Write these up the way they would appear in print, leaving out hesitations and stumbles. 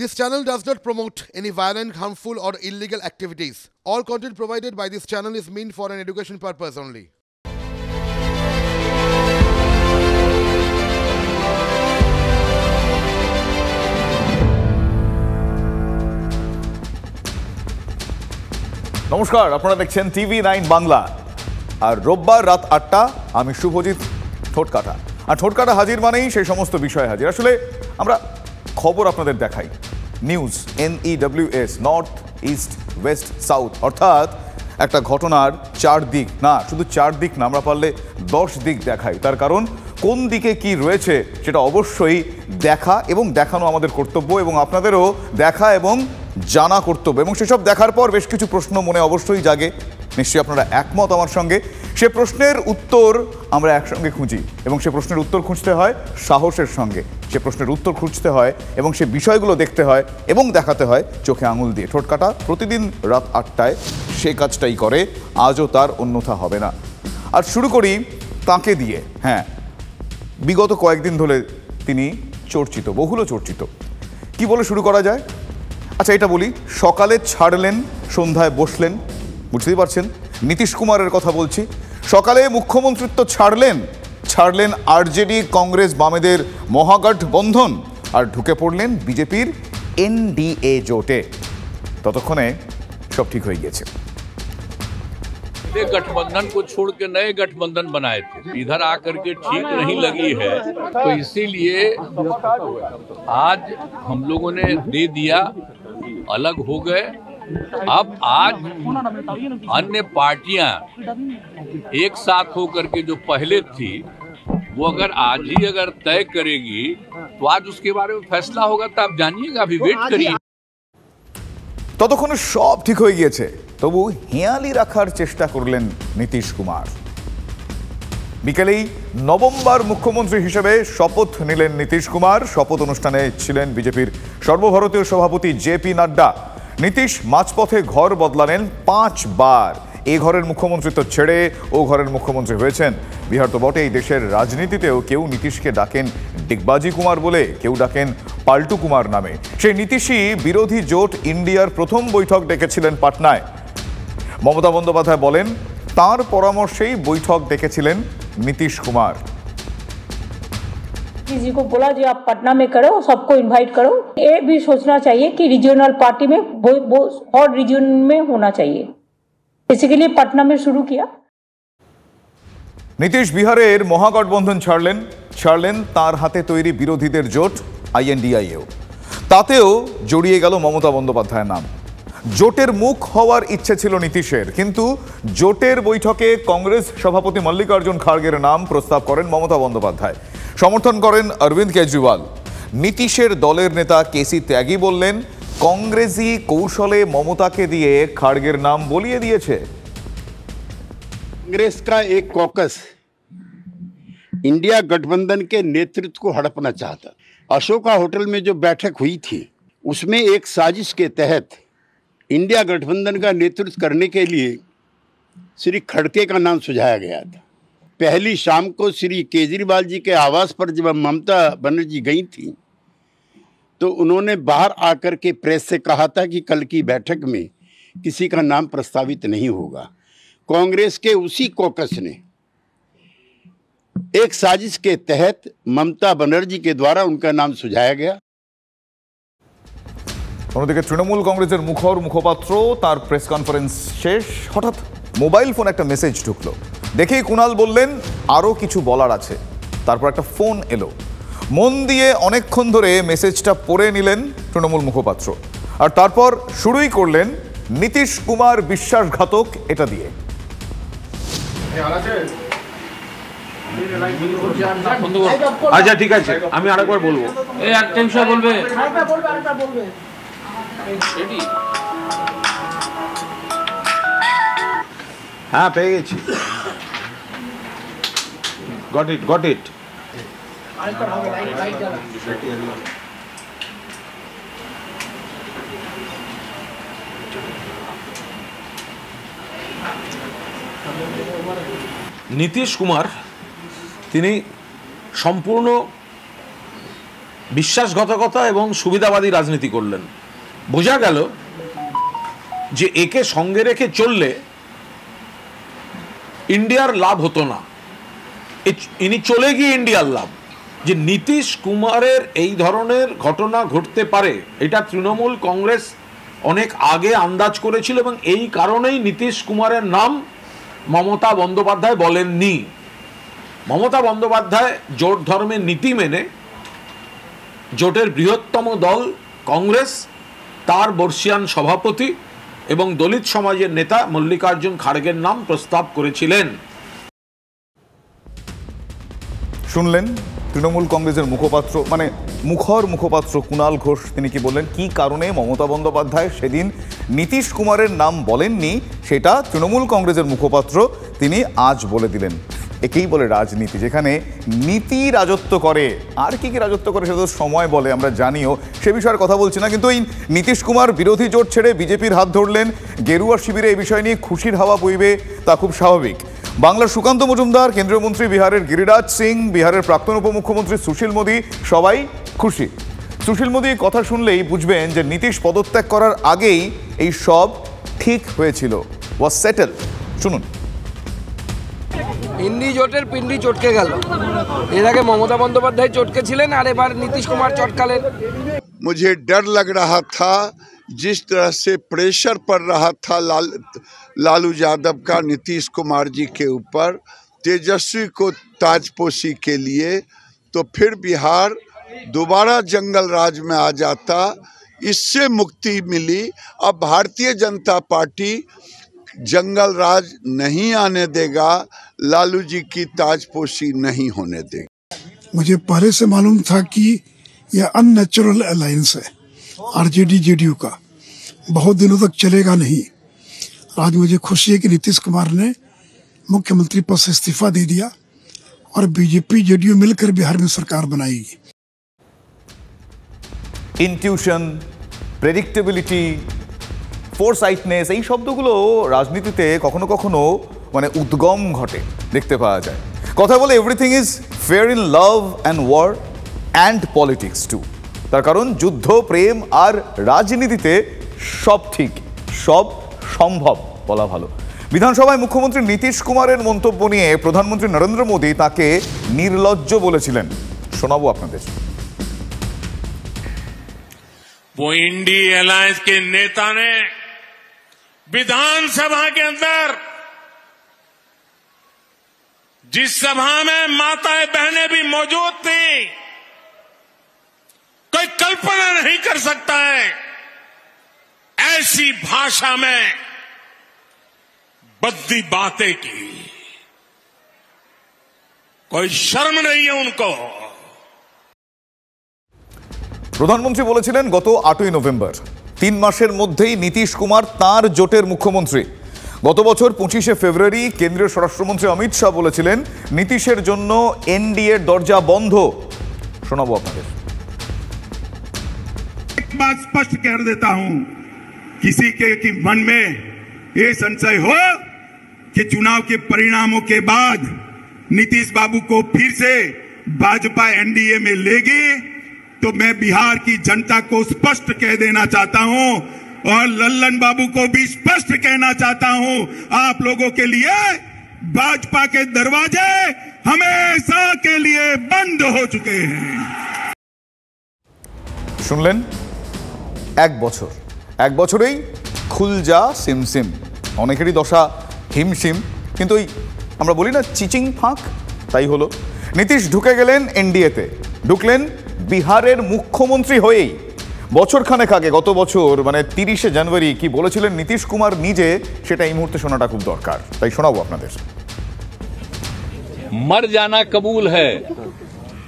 This channel does not promote any violent, harmful, or illegal activities. All content provided by this channel is meant for an education purpose only. নমস্কার, আপনারা দেখছেন TV9 Bangla. আর রোববার রাত 8টা আমি শুভজিৎ ঠোঁটকাটা। আর ঠোঁটকাটা হাজির মানেই সেই সমস্ত বিষয় হাজির। আসলে আমরা খবর আপনাদের দেখাই, news NEWS, north east West south, অর্থাৎ একটা ঘটনার চার দিক না, শুধু চার দিক না, আমরা পারলে 10 দিক দেখাই। তার কারণ কোন দিকে কি রয়েছে সেটা অবশ্যই দেখা এবং দেখানো আমাদের কর্তব্য, এবং আপনাদেরও দেখা এবং জানা কর্তব্য। এবং সেসব দেখার পর বেশ কিছু প্রশ্ন মনে অবশ্যই জাগে, নিশ্চয়ই আপনারা একমত আমার সঙ্গে। সে প্রশ্নের উত্তর আমরা একসঙ্গে খুঁজি, এবং সে প্রশ্নের উত্তর খুঁজতে হয় সাহসের সঙ্গে। সে প্রশ্নের উত্তর খুঁজতে হয় এবং সে বিষয়গুলো দেখতে হয় এবং দেখাতে হয় চোখে আঙুল দিয়ে। ঠোঁটকাটা প্রতিদিন রাত 8টায় সে কাজটাই করে, আজও তার অন্যথা হবে না। আর শুরু করি তাকে দিয়ে। হ্যাঁ, বিগত কয়েকদিন ধরে তিনি চর্চিত, বহুল চর্চিত। কি বলে শুরু করা যায়? আচ্ছা, এটা বলি, সকালে ছাড়লেন, সন্ধ্যায় বসলেন, বুঝতেই পারছেন নীতিশ কুমারের কথা বলছি। সকালে মুখ্যমন্ত্রিত্ব ছাড়লেন RJD কংগ্রেস বামেদের মহাগঠবন্ধন, আর ঢুকে পড়লেন বিজেপির NDA জোটে। ততক্ষণে সব ঠিক হয়ে গিয়েছে। गठबंधन को छोड़ के नए गठबंधन बनाए थे, इधर आकर के ठीक नहीं लगी है, तो इसीलिए आज हम लोगों ने दे दिया, अलग हो गए। अब आज अन्य पार्टियां एक साथ होकर के जो पहले थी वो अगर आज ही अगर तय करेगी तो आज उसके बारे में फैसला होगा, तो आप जानिएगा, अभी वेट करिए। ততক্ষণে সব ঠিক হয়ে গিয়েছে, তবু হেঁয়ালি রাখার চেষ্টা করলেন নীতিশ কুমার। বিকেলেই নবমবার মুখ্যমন্ত্রী হিসেবে শপথ নিলেন নীতিশ কুমার। শপথ অনুষ্ঠানে ছিলেন বিজেপির সর্বভারতীয় সভাপতি JP নাড্ডা। নীতিশ মাঝপথে ঘর বদলালেন 5 বার। এ ঘরের মুখ্যমন্ত্রিত্ব ছেড়ে ও ঘরের মুখ্যমন্ত্রী হয়েছেন। বিহার তো বটে, এই দেশের রাজনীতিতেও কেউ নীতিশকে ডাকেন ডিগবাজি কুমার বলে, কেউ ডাকেন পাল্টু কুমার নামে। সেই নীতিশই বিরোধী জোট ইন্ডিয়ার প্রথম বৈঠক ডেকেছিলেন পাটনায়। মমতা বন্দ্যোপাধ্যায় বলেন তাঁর পরামর্শেই বৈঠক ডেকেছিলেন নীতিশ কুমার। जी को बोला जी आप पटना में करो, सबको इनवाइट करो। ये भी सोचना चाहिए कि रीजनल पार्टी में वो और रीजन में होना चाहिए, इसके लिए पटना में शुरू किया। নীতিশ বিহারের মহাগঠবন্ধন ছাড়লেন তার হাতে তৈরি বিরোধীদের জোট INDIA। তাতেও জড়িয়ে গেল মমতা বন্দ্যোপাধ্যায়ের নাম। জোটের মুখ হওয়ার ইচ্ছে ছিল নীতিশের, কিন্তু জোটের বৈঠকে কংগ্রেস সভাপতি মল্লিকার্জুন খাড়গের নাম প্রস্তাব করেন মমতা বন্দ্যোপাধ্যায়, সমর্থন করেন অরবিন্দ কেজরিওয়াল। নীতিশের দলের নেতা KC ত্যাগী বললেন কংগ্রেসই কৌশলে মমতাকে দিয়ে খাড়গের নাম বলিয়ে দিয়েছে। कांग्रेस का एक कॉकस इंडिया गठबंधन के नेतृत्व को हड़पना चाहता। अशोका होटल में जो बैठक हुई थी उसमें एक साजिश के तहत इंडिया गठबंधन का नेतृत्व करने के लिए श्री खड़गे का नाम सुझाया गया था। पहली शाम को श्री केजरीवाल जी के आवास पर जब ममता बनर्जी गई थी तो उन्होंने बाहर आकर के प्रेस से कहा था कि कल की बैठक में किसी का नाम प्रस्तावित नहीं होगा। कांग्रेस के उसी कॉकस ने एक साजिश के तहत ममता बनर्जी के द्वारा उनका नाम सुझाया गया। অন্যদিকে তৃণমূল কংগ্রেসের মুখপাত্র তার প্রেস কনফারেন্স শেষ, হঠাৎ মোবাইল ফোন একটা মেসেজ ঢুকলো। দেখেই কুণাল বললেন আরও কিছু বলার আছে। তারপর একটা ফোন এলো, মন দিয়ে অনেকক্ষণ ধরে মেসেজটা পড়ে নিলেন তৃণমূল মুখপাত্র, আর তারপর শুরুই করলেন নীতিশ কুমার বিশ্বাসঘাতক এটা দিয়ে। আচ্ছা ঠিক আছে, আমি আরেকবার বলবো। এই একটা বিষয় বলবে, হ্যাঁ পেয়ে গেছি। Got it. নীতিশ কুমার তিনি সম্পূর্ণ বিশ্বাসঘাতকতা এবং সুবিধাবাদী রাজনীতি করলেন। বোঝা গেল যে একে সঙ্গে রেখে চললে ইন্ডিয়ার লাভ হতো না, ইনি চলে গিয়ে ইন্ডিয়ার লাভ। যে নীতিশ কুমারের এই ধরনের ঘটনা ঘটতে পারে এটা তৃণমূল কংগ্রেস অনেক আগে আন্দাজ করেছিল, এবং এই কারণেই নীতিশ কুমারের নাম মমতা বন্দ্যোপাধ্যায় বলেননি। মমতা বন্দ্যোপাধ্যায় জোট ধর্মের নীতি মেনে জোটের বৃহত্তম দল কংগ্রেস, তার বর্ষিয়ান সভাপতি এবং দলিত সমাজের নেতা মল্লিকার্জুন খাড়গের নাম প্রস্তাব করেছিলেন। শুনলেন তৃণমূল কংগ্রেসের মুখপাত্র, মানে মুখপাত্র কুণাল ঘোষ, তিনি কি বললেন, কি কারণে মমতা বন্দ্যোপাধ্যায় সেদিন নীতিশ কুমারের নাম বলেননি সেটা তৃণমূল কংগ্রেসের মুখপাত্র তিনি আজ বলে দিলেন। একেই বলে রাজনীতি, যেখানে নীতি রাজত্ব করে। আর কি কি রাজত্ব করে সেটা তো সময় বলে, আমরা জানিও, সে বিষয়ে কথা বলছি না। কিন্তু এই নীতিশ কুমার বিরোধী জোট ছেড়ে বিজেপির হাত ধরলেন, গেরুয়া শিবিরে এই বিষয় নিয়ে খুশির হাওয়া বইবে তা খুব স্বাভাবিক। বাংলার সুকান্ত মজুমদার, কেন্দ্রীয় মন্ত্রী বিহারের গিরিরাজ সিং, বিহারের প্রাক্তন উপমুখ্যমন্ত্রী সুশীল মোদী সবাই খুশি। সুশীল মোদী কথা শুনলেই বুঝবেন যে নীতিশ পদত্যাগ করার আগেই এই সব ঠিক হয়েছিল, ওয়াজ সেটেল। শুনুন। ইন্ডি জোটের পিন্ডি চটকে গেল। এর আগে মমতা বন্দ্যোপাধ্যায় চটকে ছিলেন, আর এবার নীতিশ কুমার চটকালেন। मुझे डर लग रहा था जिस तरह से प्रेशर पड़ रहा था लालू यादव का नीतीश कुमार जी के ऊपर तेजस्वी को ताजपोशी के लिए, तो फिर बिहार दोबारा जंगल राज में आ जाता। इससे मुक्ति मिली। अब भारतीय जनता पार्टी जंगल राज नहीं आने देगा, लालू जी की ताजपोशी नहीं होने देगा। मुझे पहले से मालूम था कि यह अननेचुरल अलायंस है आरजेडी जेडीयू का, बहुत दिनों तक चलेगा नहीं। आज मुझे खुशी है कि नीतीश कुमार ने मुख्यमंत्री पद से इस्तीफा दे दिया और बीजेपी जेडीयू मिलकर बिहार में सरकार बनाएगी। ইনটিউশন, প্রেডিক্টেবিলিটি, ফোরসাইটনেস, এই শব্দগুলো রাজনীতিতে কখনো কখনো মানে উদ্গম ঘটে দেখতে পাওয়া যায়। কথা বলে everything is fair in love and war and politics too. তার কারণ যুদ্ধ, প্রেম আর রাজনীতিতে সব ঠিক, সব সম্ভব বলা ভালো। বিধানসভায় মুখ্যমন্ত্রী নীতিশ কুমারের মন্তব্য নিয়ে প্রধানমন্ত্রী নরেন্দ্র মোদী তাকে নির্লজ্জ বলেছিলেন। শোনাবো আপনাদের। वो इंडी अलायंस के नेता ने विधानसभा के अंदर, जिस सभा में माताएं बहनें भी मौजूद थी, कोई कल्पना नहीं कर सकता है ऐसी भाषा में बद्दी बातें की। कोई शर्म नहीं है उनको। প্রধানমন্ত্রী বলেছিলেন গত 8ই নভেম্বর, 3 মাসের মধ্যেই নীতিশ কুমার তাঁর জোটের মুখ্যমন্ত্রী। গত বছর 25শে ফেব্রুয়ারি কেন্দ্রীয় স্বরাষ্ট্রমন্ত্রী অমিত শাহ বলেছিলেন নীতিশের জন্য এনডিএর দরজা বন্ধ। শোনাবো আপনাদের। एक बात स्पष्ट कर देता हूं, किसी के मन में ये संशय हो कि चुनाव के परिणामों के बाद नीतीश बाबू को फिर से भाजपा एनडीए में लेगी, तो मैं बिहार की जनता को स्पष्ट कह देना चाहता हूं और लल्लन बाबू को भी स्पष्ट कहना चाहता हूं, आप लोगों के लिए भाजपा के दरवाजे हमेशा के लिए बंद हो चुके हैं। শুনলেন, এক বছরেই খুলজা সিমসিম, অনেকেরই দশা হিমশিম, কিন্তু ওই আমরা বলি না চিচিং ফাঁক, তাই হলো। নীতিশ ঢুকে গেলেন এনডিএতে, ঢুকলেন বিহারের মুখ্যমন্ত্রী হয়েই। বছরখানেক আগে, গত বছর মানে 30শে জানুয়ারি কি বলেছিলেন নীতিশ কুমার নিজে, সেটা এই মুহূর্তে শোনাটা খুব দরকার, তাই শোনাবো আপনাদের। मर जाना कबूल है,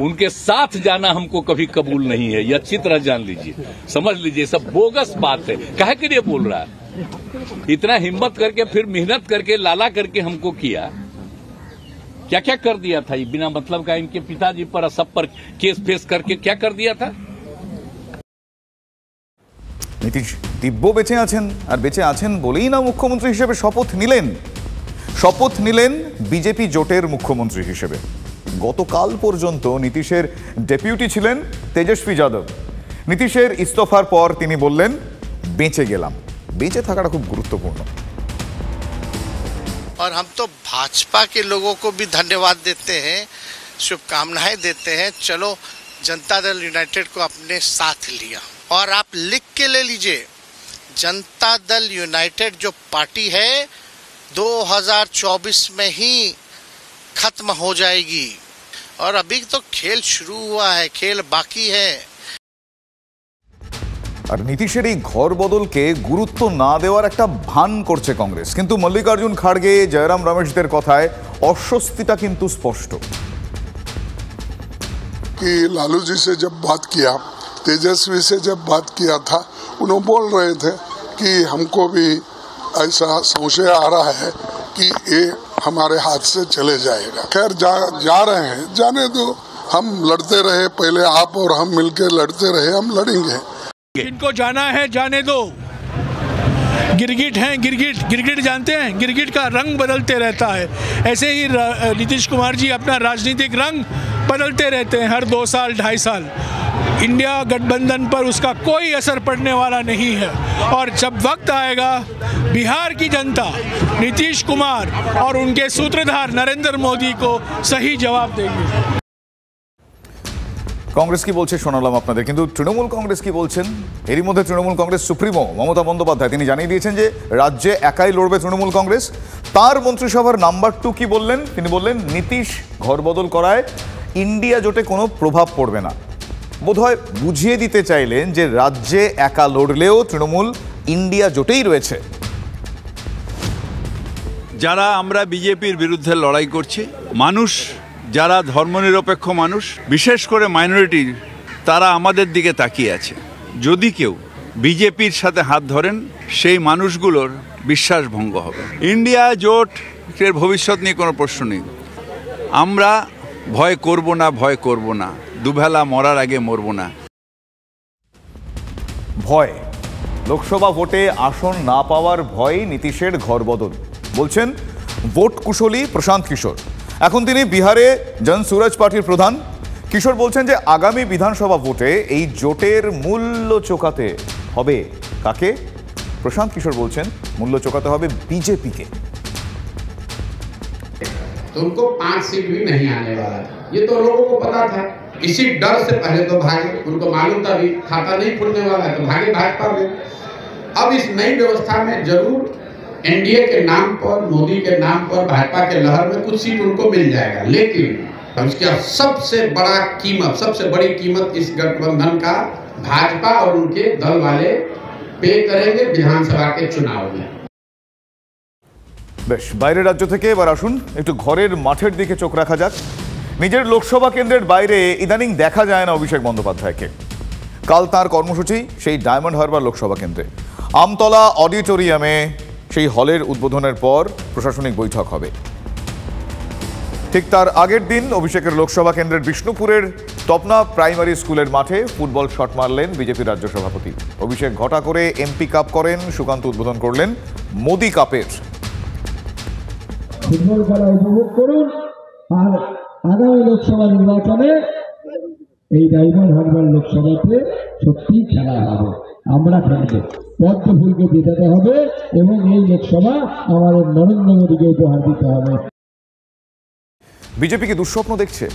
उनके साथ जाना हमको कभी कबूल नहीं है। यह अच्छी तरह जान लीजिए, समझ लीजिए, सब बोगस बात है। काहे के लिए बोल रहा है? इतना हिम्मत करके फिर मेहनत करके लाला करके हमको किया, क्या क्या कर दिया था ये बिना मतलब का। इनके पिताजी पर सब पर केस फेस करके क्या कर दिया था। নীতিশ দিব্য বেঁচে আছেন, আর বেঁচে আছেন বলেই না মুখ্যমন্ত্রী হিসেবে শপথ নিলেন বিজেপি জোটের মুখ্যমন্ত্রী হিসেবে। গতকাল পর্যন্ত নীতিশের ডেপুটি ছিলেন তেজস্বী যাদব। নীতিশের ইস্তফার পর তিনি বললেন, বেঁচে গেলাম। বেঁচে থাকাটা খুব গুরুত্বপূর্ণ। और हम तो भाजपा के लोगों को भी धन्यवाद देते हैं, शुभकामनाएं देते हैं। चलो, जनता दल यूनाइटेड को अपने साथ लिया। और आप लिख के ले लीजिए, जनता दल यूनाइटेड जो पार्टी है 2024 में ही खत्म हो जाएगी। और अभी तो खेल शुरू हुआ है, खेल बाकी है। আর নীতিশের এই ঘর বদলকে গুরুত্ব না দেওয়ার একটা ভান করছে কংগ্রেস, কিন্তু মল্লিকার্জুন খাড়গে, জয়রাম রমেশদের কথায় অস্বস্তিটা কিন্তু স্পষ্ট। कि लालू जी से जब बात किया, तेजस्वी से जब बात किया था, उन्होंने बोल रहे थे कि हमको भी ऐसा संशय आ रहा है कि ये हमारे हाथ से चले जाएगा। खैर जा रहे हैं, जाने दो। हम लड़ते रहे, पहले आप और हम मिलकर लड़ते रहे, हम लड़ेंगे। इनको जाना है, जाने दो। गिरगिट हैं, गिरगिट जानते हैं, गिरगिट का रंग बदलते रहता है। ऐसे ही नीतीश कुमार जी अपना राजनीतिक रंग बदलते रहते हैं हर 2 साल 2.5 साल। इंडिया गठबंधन पर उसका कोई असर पड़ने वाला नहीं है। और जब वक्त आएगा, बिहार की जनता नीतीश कुमार और उनके सूत्रधार नरेंद्र मोदी को सही जवाब देगी। কংগ্রেস কি বলছে শোনালাম আপনাদের, কিন্তু তৃণমূল কংগ্রেস কি বলছেন? এরই মধ্যে তৃণমূল কংগ্রেস সুপ্রিমো মমতা বন্দ্যোপাধ্যায় তিনি জানিয়ে দিয়েছেন যে রাজ্যে একাই লড়বে তৃণমূল কংগ্রেস। তার মন্ত্রিসভার নাম্বার 2 কি বললেন? তিনি বললেন, নীতিশ ঘরবদল করায় ইন্ডিয়া জোটে কোনো প্রভাব পড়বে না। বোধহয় বুঝিয়ে দিতে চাইলেন যে রাজ্যে একা লড়লেও তৃণমূল ইন্ডিয়া জোটেই রয়েছে। যারা আমরা বিজেপির বিরুদ্ধে লড়াই করছি, মানুষ যারা ধর্মনিরপেক্ষ মানুষ, বিশেষ করে মাইনরিটি, তারা আমাদের দিকে তাকিয়ে আছে। যদি কেউ বিজেপির সাথে হাত ধরেন, সেই মানুষগুলোর বিশ্বাস ভঙ্গ হবে। ইন্ডিয়া জোটের ভবিষ্যৎ নিয়ে কোনো প্রশ্ন নেই। আমরা ভয় করব না, দুবেলা মরার আগে মরব না। ভয়, লোকসভা ভোটে আসন না পাওয়ার ভয় নীতিশের ঘরবদল, বলছেন ভোট কুশলী প্রশান্ত কিশোর। এখন তিনি বিহারে জনসুরাজ পার্টির প্রধান। কিশোর বলছেন যে আগামী বিধানসভা ভোটে এই জোটের মূল্য চোকাতে হবে কাকে? প্রশান্ত কিশোর বলছেন মূল্য চোকাতে হবে বিজেপিকে। तो उनको 5 सीट भी नहीं आने वाला था, ये तो लोगों को पता था। इसी डर से पहले तो भागे, उनको मालूम था भी खाता नहीं खुलने वाला है, तो भागे भाजपा में। अब इस नई व्यवस्था में जरूर एनडीए के नाम पर, मोदी के नाम पर, भाजपा के लहर में कुछ सीट उनको मिल जाएगा, लेकिन उसका सबसे बड़ी कीमत इस गठबंधन का भाजपा और उनके दल वाले पे करेंगे विधानसभा के चुनाव में। বেশ, বাইরের রাজ্য থেকে এবার আসুন, একটু ঘরের মাঠের দিকে চোখ রাখা যাক। নিজের লোকসভা কেন্দ্রের বাইরে ইদানিং দেখা যায় না অভিষেক বন্দ্যোপাধ্যায়কে। কাল তার কর্মসূচি সেই ডায়মন্ড হারবার লোকসভা কেন্দ্রে আমতলা অডিটোরিয়ামে। সেই হলের উদ্বোধনের পর প্রশাসনিক বৈঠক হবে। ঠিক তার আগের দিন অভিষেকের লোকসভা কেন্দ্রের বিষ্ণুপুরের তপনা প্রাইমারি স্কুলের মাঠে ফুটবল শট মারলেন বিজেপি রাজ্য সভাপতি অভিষেক। ঘটা করে এমপি কাপ করেন, সুকান্ত উদ্বোধন করলেন মোদি কাপের। ফুটবল খেলা উপভোগ করুন, আর আগামী লোকসভা নির্বাচনে এই ডায়মন্ড হারবার লোকসভাতে সত্যি খেলা হবে। আমরা খেলবো, পদ্ম ফুলকে জেতাতে হবে এবং এই লোকসভা আমাদের নরেন্দ্র মোদীকে উপহার দিতে হবে। বিজেপি কি দুঃস্বপ্ন দেখছে?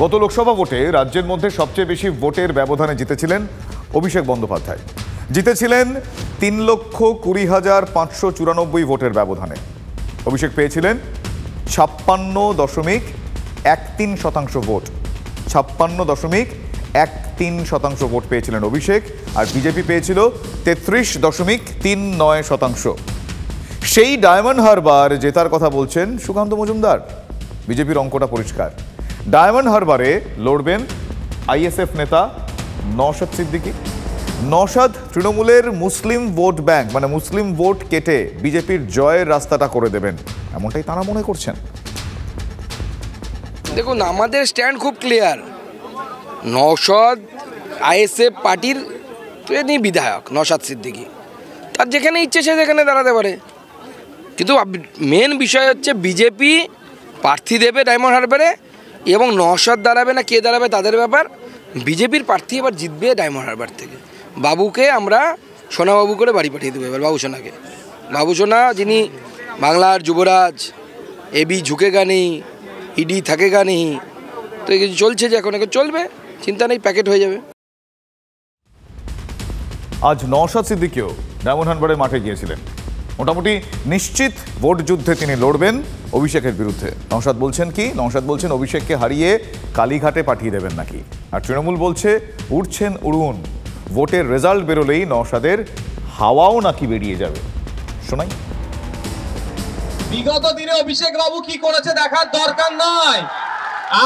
গত লোকসভা ভোটে রাজ্যের মধ্যে সবচেয়ে বেশি ভোটের ব্যবধানে জিতেছিলেন অভিষেক বন্দ্যোপাধ্যায়। জিতেছিলেন 3,20,594 ভোটের ব্যবধানে। অভিষেক পেয়েছিলেন 56.13% ভোট। 56.13% ভোট পেয়েছিলেন অভিষেক, আর বিজেপি পেয়েছিল 33.39%। সেই ডায়মন্ড হারবার জেতার কথা বলছেন সুকান্ত মজুমদার। বিজেপির অঙ্কটা পরিষ্কার। ডায়মন্ড হারবারে লড়বেন আইএসএফ নেতা নওশাদ সিদ্দিকী। নওশাদ তৃণমূলের মুসলিম ভোট ব্যাংক, মানে মুসলিম ভোট কেটে বিজেপির জয়ের রাস্তাটা করে দেবেন, এমনটাই তারা মনে করছেন। দেখুন, আমাদের স্ট্যান্ড খুব ক্লিয়ার। নওশাদ আইএসএফ পার্টির তিনি বিধায়ক, নওশাদ সিদ্দিকী, তার যেখানে ইচ্ছে সে সেখানে দাঁড়াতে পারে। কিন্তু মেন বিষয় হচ্ছে বিজেপি প্রার্থী দেবে ডায়মন্ড হারবারে, এবং নওশাদ দাঁড়াবে না কে দাঁড়াবে তাদের ব্যাপার। বিজেপির প্রার্থী এবার জিতবে ডায়মন্ড হারবার থেকে। বাবুকে আমরা সোনাবাবু করে বাড়ি পাঠিয়ে দেবো এবার। বাবু সোনা যিনি বাংলার যুবরাজ, এবি ঝুঁকেগা নেই, ইডি থাকেগা নেই, তো এই কিছু চলছে যে এখন চলবে, চিন্তা নেই, প্যাকেট হয়ে যাবে। আজ নওশাদ সিদ্দিকীও ডায়মন্ড হারবারের মাঠে গিয়েছিলেন। মোটামুটি নিশ্চিত ভোট যুদ্ধে তিনি লড়বেন অভিষেকের বিরুদ্ধে। নওশাদ বলছেন কি? নওশাদ বলছেন অভিষেককে হারিয়ে কালীঘাটে পাঠিয়ে দেবেন নাকি। আর তৃণমূল বলছে উঠছেন উড়ুন, ভোটের রেজাল্ট বেরোলেই নওশাদের হাওয়াও নাকি বেরিয়ে যাবে। শোনাই। বিগত দিনে অভিষেক বাবু কি করেছে দেখার দরকার নাই।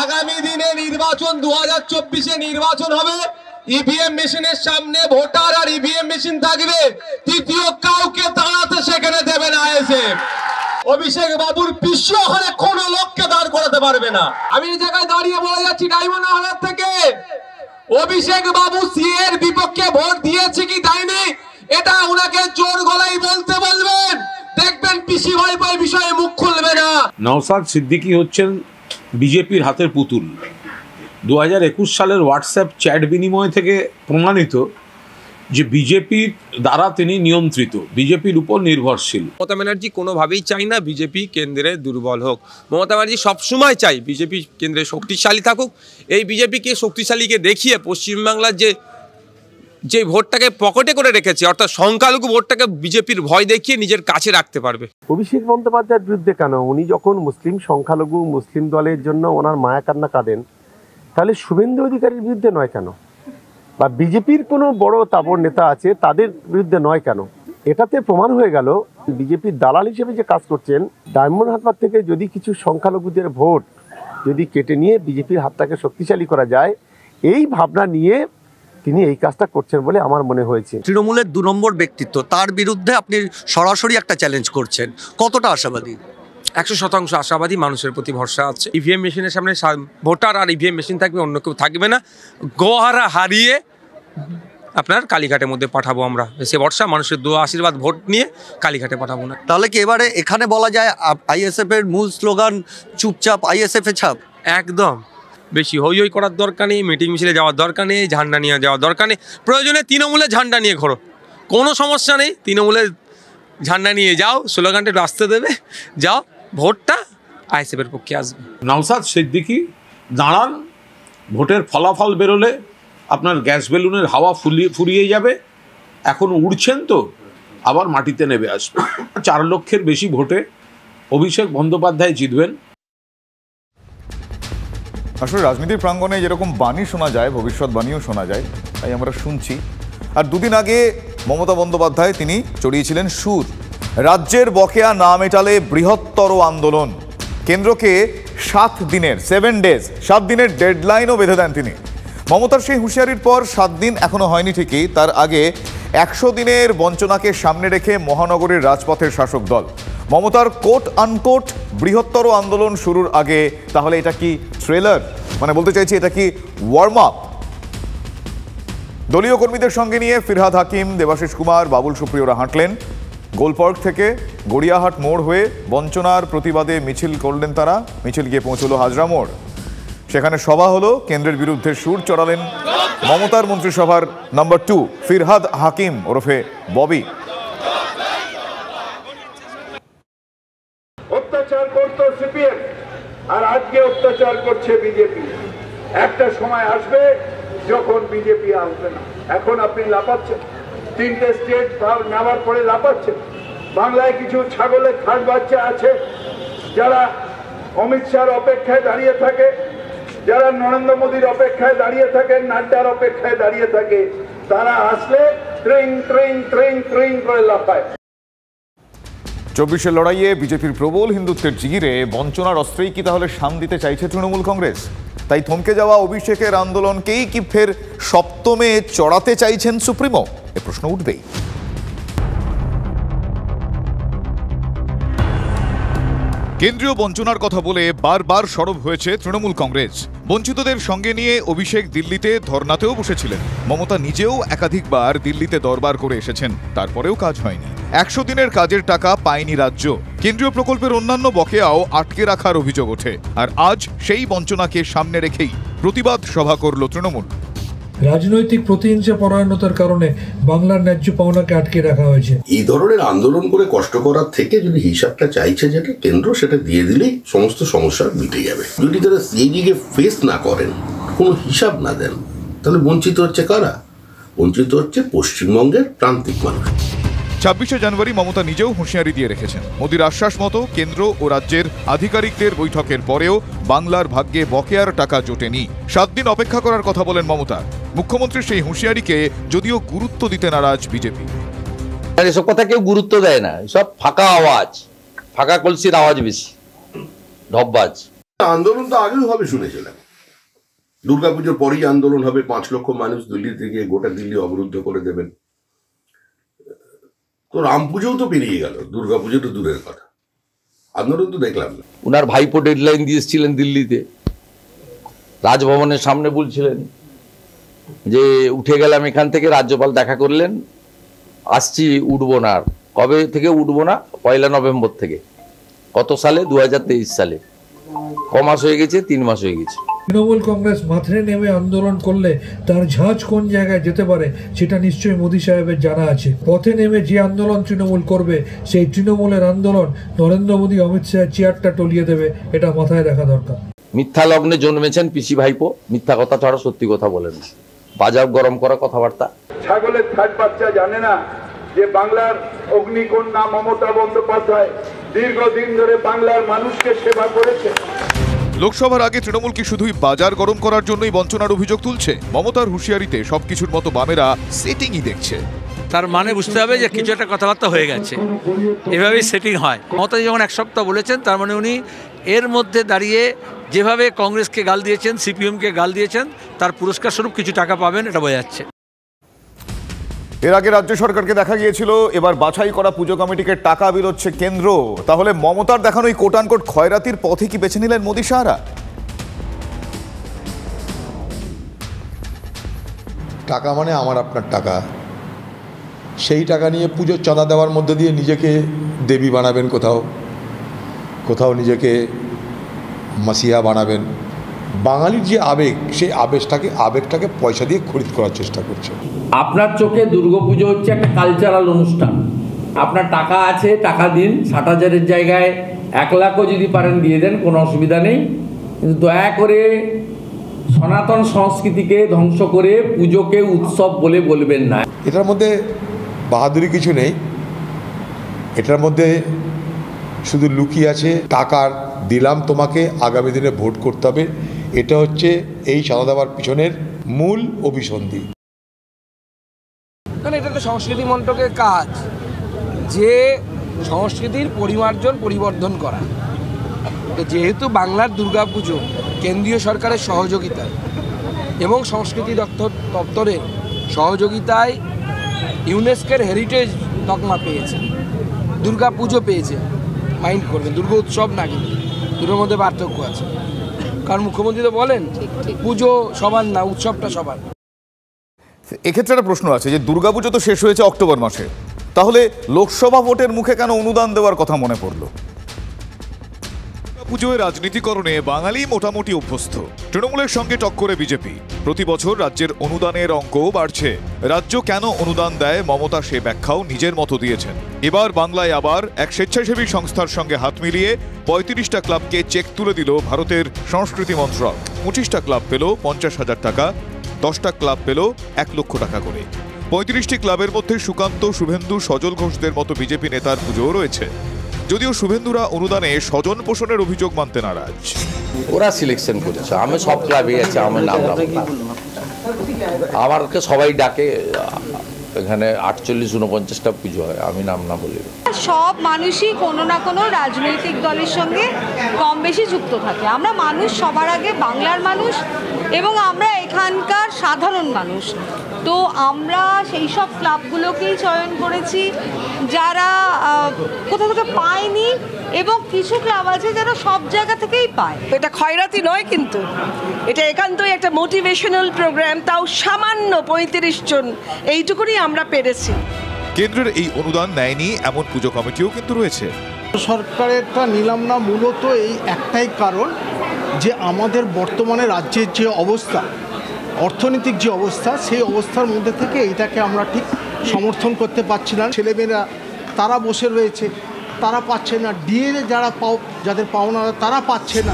আগামী দিনে নির্বাচন 2024-এ নির্বাচন হবে, ইভিএম মেশিনের সামনে ভোটার আর ইভিএম মেশিন থাকবে, তৃতীয় কাউকে দাঁড়াতে সেখানে দেবে না আইএসএফ। অভিষেক বাবুর পিছু হলে কোন লোককে দাঁড় করাতে পারবে না। আমি এই জায়গায় দাঁড়িয়ে বলে যাচ্ছি ডায়মন্ড হারবার থেকে, অভিষেক বাবু সিএ এর বিপক্ষে ভোট দিয়েছে কি দেয়নি এটা উনাকে জোর গলায় বলতে বলবেন, দেখবেন পিসি ভাইপোর বিষয়ে মুখ খুলবে না। নওশাদ সিদ্দিকী হচ্ছেন বিজেপির হাতের পুতুল। 2021 সালের হোয়াটসঅ্যাপ চ্যাট বিনিময় থেকে প্রমাণিত যে বিজেপির দ্বারা তিনি নিয়ন্ত্রিত, বিজেপির উপর নির্ভরশীল। মমতা ব্যানার্জি কোনোভাবেই চাই না বিজেপি কেন্দ্রে দুর্বল হোক। মমতা ব্যানার্জি সবসময় চাই বিজেপি কেন্দ্রে শক্তিশালী থাকুক। এই বিজেপিকে শক্তিশালীকে দেখিয়ে পশ্চিমবাংলার যে ভোটটাকে পকেটে করে রেখেছে, অর্থাৎ সংখ্যালঘু ভোটটাকে বিজেপির ভয় দেখিয়ে নিজের কাছে রাখতে পারবে। অভিষেক বন্দ্যোপাধ্যায়ের বিরুদ্ধে কেন? উনি যখন মুসলিম সংখ্যালঘু মুসলিম দলের জন্য ওনার মায়া কান্না কাঁদেন, তাহলে শুভেন্দু অধিকারীর বিরুদ্ধে নয় কেন? বা বিজেপির কোনো বড় তাবড় নেতা আছে তাদের বিরুদ্ধে নয় কেন? এটাতে প্রমাণ হয়ে গেল বিজেপির দালাল হিসেবে যে কাজ করছেন। ডায়মন্ড হারবার থেকে যদি কিছু সংখ্যালঘুদের ভোট যদি কেটে নিয়ে বিজেপির হাতটাকে শক্তিশালী করা যায়, এই ভাবনা নিয়ে তিনি এই কাজটা করছেন বলে আমার মনে হয়েছে। তৃণমূলের 2 নম্বর ব্যক্তিত্ব, তার বিরুদ্ধে আপনি সরাসরি একটা চ্যালেঞ্জ করছেন, কতটা আশাবাদী? 100% আশাবাদী, মানুষের প্রতি ভরসা আছে। ইভিএম মেশিনের সামনে ভোটার আর ইভিএম মেশিন থাকবে, অন্য কেউ থাকবে না। গোহারা হারিয়ে আপনার কালীঘাটের মধ্যে পাঠাবো আমরা, সে ভরসা, মানুষের দোয়া আশীর্বাদ ভোট নিয়ে কালীঘাটে পাঠাবো না। তাহলে কি এবারে এখানে বলা যায় আইএসএফ এর মূল স্লোগান চুপচাপ আইএসএফ এ ছাপ? একদম, বেশি হই হই করার দরকার নেই, মিটিং মিছিলে যাওয়ার দরকার নেই, ঝান্ডা নিয়ে যাওয়ার দরকার নেই। প্রয়োজনে তৃণমূলের ঝান্ডা নিয়ে ঘোরো, কোনো সমস্যা নেই। তৃণমূলের ঝান্ডা নিয়ে যাও, স্লোগানটা রাস্তা দেবে, যাও, ভোটটা আইএসএফের পক্ষে আসবে। নওশাদ সিদ্দিকী দাঁড়ান, ভোটের ফলাফল বেরোলে আপনার গ্যাস বেলুনের হাওয়া ফুরিয়ে যাবে। এখন উড়ছেন তো আবার মাটিতে নেমে আসবে। 4 লক্ষের বেশি ভোটে অভিষেক বন্দ্যোপাধ্যায় জিতবেন। আসলে রাজনীতির প্রাঙ্গণে যেরকম বাণী শোনা যায়, ভবিষ্যৎবাণীও শোনা যায়, তাই আমরা শুনছি। আর 2 দিন আগে মমতা বন্দ্যোপাধ্যায় তিনি চড়িয়েছিলেন সুর, রাজ্যের বকেয়া না মেটালে বৃহত্তর আন্দোলন। কেন্দ্রকে 7 দিনের ডেডলাইনও বেঁধে দেন তিনি। মমতার সেই হুঁশিয়ারির পর 7 দিন এখনো হয়নি ঠিকই, তার আগে 100 দিনের বঞ্চনাকে সামনে রেখে মহানগরীর রাজপথের শাসক দল মমতার কোট আনকোট বৃহত্তর আন্দোলন শুরুর আগে তাহলে এটা কি ট্রেলার, মানে বলতে চাইছি এটা কি ওয়ার্ম আপ? দলীয় কর্মীদের সঙ্গে নিয়ে ফিরহাদ হাকিম, দেবাশিস কুমার, বাবুল সুপ্রিয়রা হাঁটলেন গোলপার্ক থেকে গড়িয়াহাট মোড় হয়ে। বঞ্চনার প্রতিবাদে মিছিল করলেন তারা, মিছিল গিয়ে পৌঁছলো হাজরা মোড়। সেখানে সভা হলো, কেন্দ্রের বিরুদ্ধে সুর চড়ালেন মমতার মন্ত্রিসভার নাম্বার 2 ফিরহাদ হাকিম ওরফে ববি। অত্যাচার করতো সিপিএম আর আজকে অত্যাচার করছে বিজেপি। একটা সময় আসবে যখন বিজেপি আসবে না। এখন আপনি লাপাচ্ছেন, 3টে স্টেট নেওয়ার পরে লাপাচ্ছেন। বাংলায় কিছু ছাগলের খাট বাচ্চা আছে যারা অমিত শাহর অপেক্ষায় দাঁড়িয়ে থাকে, যারা নরেন্দ্র মোদীর অপেক্ষায় দাঁড়িয়ে থাকে, নাড্ডার অপেক্ষায় দাঁড়িয়ে থাকে। তারা আসলে ট্রেন ট্রেন ট্রেন ট্রেন করে লাফায়। 24-এর লড়াইয়ে বিজেপির প্রবল হিন্দুত্বের জিগিরে বঞ্চনার অস্ত্রেই কি তাহলে শান দিতে চাইছে তৃণমূল কংগ্রেস? তাই থমকে যাওয়া অভিষেকের আন্দোলনকেই কি ফের সপ্তমে চড়াতে চাইছেন সুপ্রিমো? এ প্রশ্ন উঠবেই। কেন্দ্রীয় বঞ্চনার কথা বলে বারবার সরব হয়েছে তৃণমূল কংগ্রেস। বঞ্চিতদের সঙ্গে নিয়ে অভিষেক দিল্লিতে ধর্নাতেও বসেছিলেন। মমতা নিজেও একাধিকবার দিল্লিতে দরবার করে এসেছেন, তারপরেও কাজ হয়নি। 100 দিনের কাজের টাকা পায়নি রাজ্য। কেন্দ্রীয় প্রকল্পের অন্যান্য বকেয়াও আটকে রাখার অভিযোগ ওঠে। আর আজ সেই বঞ্চনাকে সামনে রেখেই প্রতিবাদ সভা করল তৃণমূল। রাজনৈতিক প্রতিহিংসা পরায়ণতার কারণে বাংলার ন্যায্য পাওনাকে আটকে রাখা হয়েছে। এই ধরনের আন্দোলন করে কষ্ট করার থেকে যদি হিসাবটা চাইছে যেটা কেন্দ্র, সেটা দিয়ে দিলেই সমস্ত সমস্যা মিটে যাবে। যদি তারা সিএজিকে ফেস না করেন, কোনো হিসাব না দেন, তাহলে বঞ্চিত হচ্ছে কারা? বঞ্চিত হচ্ছে পশ্চিমবঙ্গের প্রান্তিক মানুষ। 26শে জানুয়ারি মমতা নিজেও হুঁশিয়ারি দিয়ে রেখেছেন, মোদির আশ্বাস মতো কেন্দ্র ও রাজ্যের আধিকারিকদের বৈঠকের পরেও বাংলার ভাগ্যে বকেয়ার টাকা জোটেনি। 7 দিন অপেক্ষা করার কথা বলেন মমতা। মুখ্যমন্ত্রীর সেই হুঁশিয়ারিকে যদিও গুরুত্ব দিতে নারাজ বিজেপি। এসব কথা কেউ গুরুত্ব দেয় না, সব ফাঁকা আওয়াজ, ফাঁকা কলসির আওয়াজ বেশি, ঢপবাজ। আন্দোলন তো আগেও হবে শুনেছিলাম, দুর্গাপুজোর পরেই আন্দোলন হবে, 5 লক্ষ মানুষ দিল্লি থেকে গোটা দিল্লি অবরুদ্ধ করে দেবেন। তো রাম পুজোও তো পেরিয়ে গেল, দুর্গাপুজো তো দূরের কথা, আন্দোলন তো দেখলাম না। উনার ভাইপো ডেডলাইন দিয়েছিলেন দিল্লিতে, রাজভবনের সামনে বলছিলেন যে উঠে গেলাম এখান থেকে, রাজ্যপাল দেখা করলেন, আসছি, উঠবো না। কবে থেকে উঠবো না? 1 নভেম্বর থেকে। কত সালে? 2023 সালে। কমাস হয়ে গেছে? 3 মাস হয়ে গেছে। তৃণমূল কংগ্রেস মাঠে নেমে আন্দোলন করলে তার ঝাঁজ কোন জায়গায় যেতে পারে সেটা নিশ্চয়ই মোদী সাহেবের জানা আছে। পথে নেমে যে আন্দোলন তৃণমূল করবে, সেই তৃণমূলের আন্দোলন নরেন্দ্র মোদী অমিত শাহের চেয়ারটা টলিয়ে দেবে, এটা মাথায় রাখা দরকার। মিথ্যা লগ্নে জন্মেছেন পিসি ভাইপো, মিথ্যা কথা ছাড়া সত্যি কথা বলেন না, বাজার গরম করা কথাবার্তা। ছাগলের থাট বাচ্চা জানে না যে বাংলার অগ্নিকন্যা মমতা বন্দ্যোপাধ্যায় দীর্ঘদিন ধরে বাংলার মানুষকে সেবা করেছে। লোকসভার আগে তৃণমূল কি শুধুই বাজার গরম করার জন্যই বঞ্চনার অভিযোগ তুলছে? মমতার হুঁশিয়ারিতে সবকিছুর মতো বামেরা সেটিংই দেখছে। তার মানে বুঝতে হবে যে কিছু একটা কথাবার্তা হয়ে গেছে, এভাবেই সেটিং হয়। মমতা যখন 1 সপ্তাহ বলেছেন, তার মানে উনি এর মধ্যে দাঁড়িয়ে যেভাবে কংগ্রেসকে গাল দিয়েছেন, সিপিএমকে গাল দিয়েছেন, তার পুরস্কার স্বরূপ কিছু টাকা পাবেন, এটা বোঝা যাচ্ছে। এর আগে রাজ্য সরকারকে দেখা গিয়েছিল, এবার বাছাই করা পুজো কমিটিকে টাকা বিলোচ্ছে কেন্দ্র। তাহলে মমতার দেখানো এই কোটানকোট খয়রাতির পথে কি বেছে নিলেন মোদী শাহরা? টাকা মানে আমার আপনার টাকা, সেই টাকা নিয়ে পুজোর চাঁদা দেওয়ার মধ্যে দিয়ে নিজেকে দেবী বানাবেন, কোথাও কোথাও নিজেকে মাসিয়া বানাবেন। বাঙালির যে আবেগ, সেই আবেগটাকে পয়সা দিয়ে খরিদ করার চেষ্টা করছে। আপনার চোখে দুর্গাপুজো হচ্ছে একটা কালচারাল অনুষ্ঠান। আপনার টাকা আছে, টাকা দিন, 60,000-এর জায়গায় 1 লাখও যদি পারেন দিয়ে দেন, কোনো অসুবিধা নেই। কিন্তু দয়া করে সনাতন সংস্কৃতিকে ধ্বংস করে পুজোকে উৎসব বলে বলবেন না। এটার মধ্যে বাহাদুরি কিছু নেই, এটার মধ্যে শুধু লুকিয়ে আছে টাকার দিলাম তোমাকে, আগামী দিনে ভোট করতে হবে। এটা হচ্ছে এই চাঁদা দেওয়ার পিছনের মূল অভিসন্ধি। এটা তো সংস্কৃতি মন্ত্রকের কাজ, যে সংস্কৃতির পরিমার্জন পরিবর্ধন করা। তো যেহেতু বাংলার দুর্গাপুজো কেন্দ্রীয় সরকারের সহযোগিতায় এবং সংস্কৃতি দপ্তরের সহযোগিতায় ইউনেস্কোর হেরিটেজ তকমা পেয়েছে, দুর্গাপুজো পেয়েছে, মাইন্ড করবেন, দুর্গা উৎসব না, কিন্তু দুটোর মধ্যে পার্থক্য আছে। কারণ মুখ্যমন্ত্রী তো বলেন পুজো সবার না, উৎসবটা সবার। এক্ষেত্রে একটা প্রশ্ন আছে যে দুর্গাপুজো তো শেষ হয়েছে অক্টোবর মাসে, তাহলে লোকসভা ভোটের মুখে কেন অনুদান দেওয়ার কথা মনে পড়লো? পুজোয় রাজনীতিকরণে বাঙালি মোটামুটি অভ্যস্ত। তৃণমূলের সঙ্গে টক্করে বিজেপি। প্রতি বছর রাজ্যের অনুদানের অঙ্কও বাড়ছে। রাজ্য কেন অনুদান দেয় মমতা সে ব্যাখ্যাও নিজের মতো দিয়েছেন। এবার বাংলায় আবার এক স্বেচ্ছাসেবী সংস্থার সঙ্গে হাত মিলিয়ে 35টা ক্লাবকে চেক তুলে দিল ভারতের সংস্কৃতি মন্ত্রক। 25টা ক্লাব পেল 50,000 টাকা, 10টা ক্লাব পেল 1 লক্ষ টাকা করে। 35টি ক্লাবের মধ্যে সুকান্ত, শুভেন্দু, সজল ঘোষদের মতো বিজেপি নেতার পুজোও রয়েছে। যদিও শুভেন্দুরা অনুদানে স্বজন পোষণের অভিযোগ মানতে নারাজ। ওরা সিলেকশন করেছে, আমি সব ক্লাবে আছি, আমার নাম আমাকে সবাই ডাকে। এখানে 48-49টা পুজো হয়, আমি নাম না বলি। সব মানুষই কোনো না কোনো রাজনৈতিক দলের সঙ্গে কম বেশি যুক্ত থাকে। আমরা মানুষ, সবার আগে বাংলার মানুষ, এবং আমরা এখানকার সাধারণ মানুষ। তো আমরা সেই সব ক্লাবগুলোকেই চয়ন করেছি যারা কোথাও থেকে পায়নি, এবং কিছু ক্লাব আছে যারা সব জায়গা থেকেই পায়। এটা খয়রাতি নয়, কিন্তু এটা একান্তই একটা মোটিভেশনাল প্রোগ্রাম, তাও সামান্য 35 জন, এইটুকুনি আমরা পেরেছি। কেন্দ্রের এই অনুদান নেয়নি এমন পুজো কমিটিও কিন্তু রয়েছে। সরকারেরটা নিলাম না মূলত এই একটাই কারণ যে আমাদের বর্তমানে রাজ্যের যে অবস্থা, অর্থনৈতিক যে অবস্থা, সেই অবস্থার মধ্যে থেকে এইটাকে আমরা ঠিক সমর্থন করতে পারছি না। ছেলেমেয়েরা তারা বসে রয়েছে, তারা পাচ্ছে না, ডিএ যাদের পাওনা তারা পাচ্ছে না।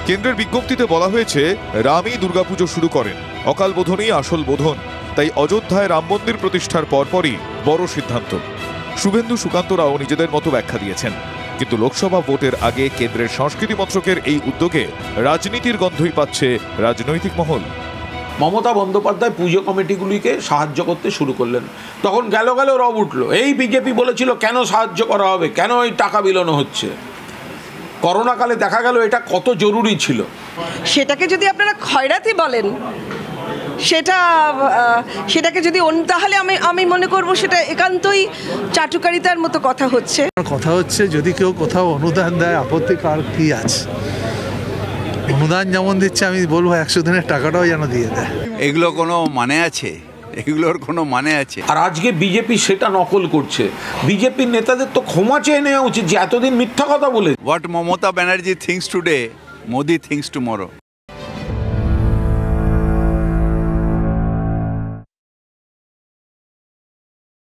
কেন্দ্রের বিজ্ঞপ্তিতে বলা হয়েছে রামই দুর্গাপুজো শুরু করেন, অকাল বোধনই আসল বোধন। তাই অযোধ্যায় রাম মন্দির প্রতিষ্ঠার পরপরই বড় সিদ্ধান্ত। শুভেন্দু সুকান্তরাও নিজেদের মতো ব্যাখ্যা দিয়েছেন, কিন্তু লোকসভা ভোটের আগে কেন্দ্রের সংস্কৃতি মন্ত্রকের এই উদ্যোগে রাজনীতির গন্ধই পাচ্ছে রাজনৈতিক মহল। মমতা বন্দ্যোপাধ্যায় পুজো কমিটিগুলিকে সাহায্য করতে শুরু করলেন, তখন গেল রব উঠলো, এই বিজেপি বলেছিল কেন সাহায্য করা হবে, কেন এই টাকা বিলোনো হচ্ছে। করোনাকালে দেখা গেল এটা কত জরুরি ছিল। সেটাকে যদি আপনারা খয়রাতি বলেন, সেটাকে যদি তাহলে আমি মনে করব সেটা একান্তই চাটুকারিতার মতো কথা হচ্ছে। যদি কেউ কোথাও অনুদান দেয়, আপত্তি কার কি আছে? অনুদান যেমন দিচ্ছে, আমি বলবো 100 দিনের টাকাটাও যেন দিয়ে দেয়। এগুলো কোনো মানে আছে? এগুলোর কোনো মানে আছে? আর আজকে বিজেপি সেটা নকল করছে। বিজেপির নেতাদের তো ক্ষমা চেয়ে নেওয়া উচিত যে এতদিন মিথ্যা কথা বলে। What Mamata Banerjee things today, Modi things tomorrow.